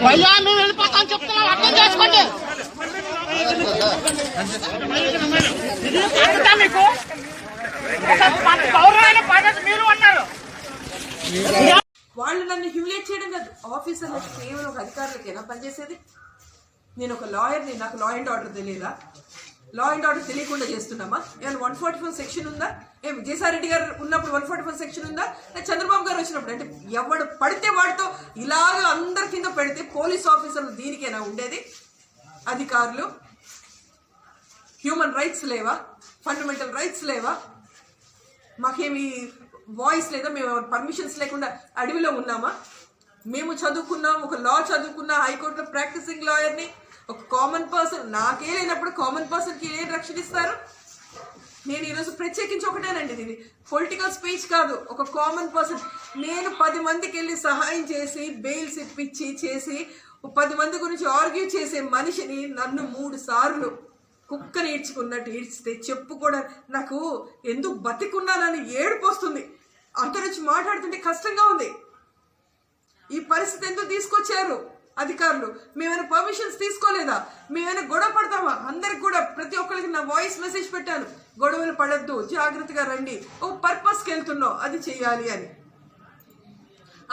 భయ్యా మేము వెళ్ళిపోతాం చెప్తున్నాం, అర్థం చేసుకోండి. మీకు పౌరమైన బాధ్యత మీరు అన్నారు. వాళ్ళు నన్ను హ్యూమిలేట్ చేయడం కాదు, ఆఫీసర్లకు కేవలం ఒక అధికారులకేనా పనిచేసేది? నేను ఒక లాయర్ని, నాకు లా అండ్ ఆర్డర్ తెలియదా? లా అండ్ ఆర్డర్ తెలియకుండా చేస్తున్నామా? ఏమైనా 144 సెక్షన్ ఉందా? విజయసాయిరెడ్డి గారు ఉన్నప్పుడు 144 సెక్షన్ ఉందా? చంద్రబాబు గారు వచ్చినప్పుడు అంటే ఎవడు పడితే వాడితో ఇలాగ అందరి కింద పెడితే పోలీస్ ఆఫీసర్లు దీనికేనా ఉండేది? అధికారులు హ్యూమన్ రైట్స్ లేవా? ఫండమెంటల్ రైట్స్ లేవా? మాకేమి వాయిస్ లేదా? మేము పర్మిషన్స్ లేకుండా అడవిలో ఉన్నామా? మేము చదువుకున్నాం, ఒక లా చదువుకున్నా, హైకోర్టులో ప్రాక్టీసింగ్ లాయర్ని. ఒక కామన్ పర్సన్ నాకే లేనప్పుడు కామన్ పర్సన్కి ఏం రక్షణ ఇస్తారు? నేను ఈరోజు ప్రత్యేకించి ఒకటేనండి, ఇది పొలిటికల్ స్పీచ్ కాదు. ఒక కామన్ పర్సన్, నేను 10 మందికి వెళ్ళి సహాయం చేసి బెయిల్స్ ఇప్పించి చేసి 10 మంది గురించి ఆర్గ్యూ చేసే మనిషిని నన్ను 3 సార్లు కుక్కని ఈడ్చుకున్నట్టు ఈడ్చితే చెప్పుకోవడం నాకు ఎందుకు బతికున్నానని ఏడుపు వస్తుంది. అంతరించి మాట్లాడుతుంటే కష్టంగా ఉంది. ఈ పరిస్థితి ఎందుకు తీసుకొచ్చారు అధికారులు? మేమైనా పర్మిషన్స్ తీసుకోలేదా? మేమైనా గొడవ పడతామా? అందరికి కూడా ప్రతి ఒక్కరికి నా వాయిస్ మెసేజ్ పెట్టాను, గొడవలు పడద్దు, జాగ్రత్తగా రండి, ఒక పర్పస్కి వెళ్తున్నాం, అది చెయ్యాలి అని.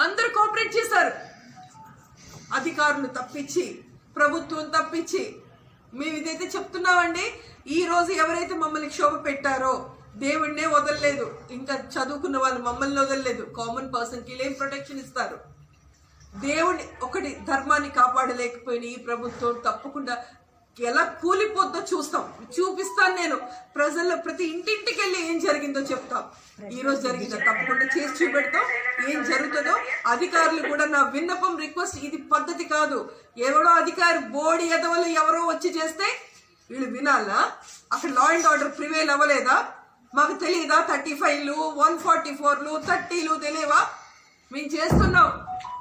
అందరూ కోఆపరేట్ చేశారు. అధికారులు తప్పించి, ప్రభుత్వం తప్పించి. మేము ఇదైతే చెప్తున్నామండి, ఈ రోజు ఎవరైతే మమ్మల్ని క్షోభ పెట్టారో దేవుడినే వదలలేదు, ఇంకా చదువుకున్న వాళ్ళు మమ్మల్ని వదలలేదు. కామన్ పర్సన్కి ఏం ప్రొటెక్షన్ ఇస్తారు? దేవుడి ఒకటి ధర్మాన్ని కాపాడలేకపోయిన ఈ ప్రభుత్వం తప్పకుండా ఎలా కూలిపోద్దో చూపిస్తాను. నేను ప్రజల్లో ప్రతి ఇంటింటికి వెళ్ళి ఏం జరిగిందో చెప్తాం. ఈ రోజు జరిగిందో తప్పకుండా చేసి చూపెడతాం. ఏం జరుగుతుందో అధికారులు కూడా నా విన్నపం, రిక్వెస్ట్, ఇది పద్ధతి కాదు. ఎవడో అధికారి బోడి ఎదవలు ఎవరో వచ్చి చేస్తే వీళ్ళు వినాలా? అక్కడ లా అండ్ ఆర్డర్ ప్రివేల్ అవ్వలేదా? మాకు తెలియదా? 35లు 144లు 30లు తెలియవా? మేము చేస్తున్నాం,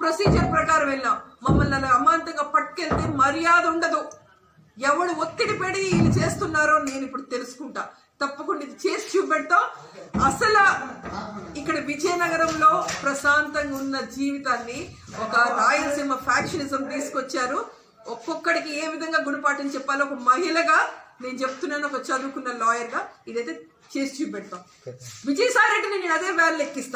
ప్రొసీజర్ ప్రకారం వెళ్ళాం. మమ్మల్ని అలా అమాంతంగా పట్టుకెళ్తే మర్యాద ఉండదు. ఎవడు ఒత్తిడి పెడి వీళ్ళు చేస్తున్నారో నేను ఇప్పుడు తెలుసుకుంటా. తప్పకుండా ఇది చేసి చూపెడతాం. అసలు ఇక్కడ విజయనగరంలో ప్రశాంతంగా ఉన్న జీవితాన్ని ఒక రాయలసీమ ఫ్యాక్షనిజం తీసుకొచ్చారు. ఒక్కొక్కడికి ఏ విధంగా గుణపాఠం చెప్పాలో ఒక మహిళగా నేను చెప్తున్నాను, ఒక చదువుకున్న లాయర్గా ఇదైతే చేసి చూపెడతాం. విజయసాయిరెడ్డిని నేను అదే వ్యాల్యూ ఎక్కిస్తాను.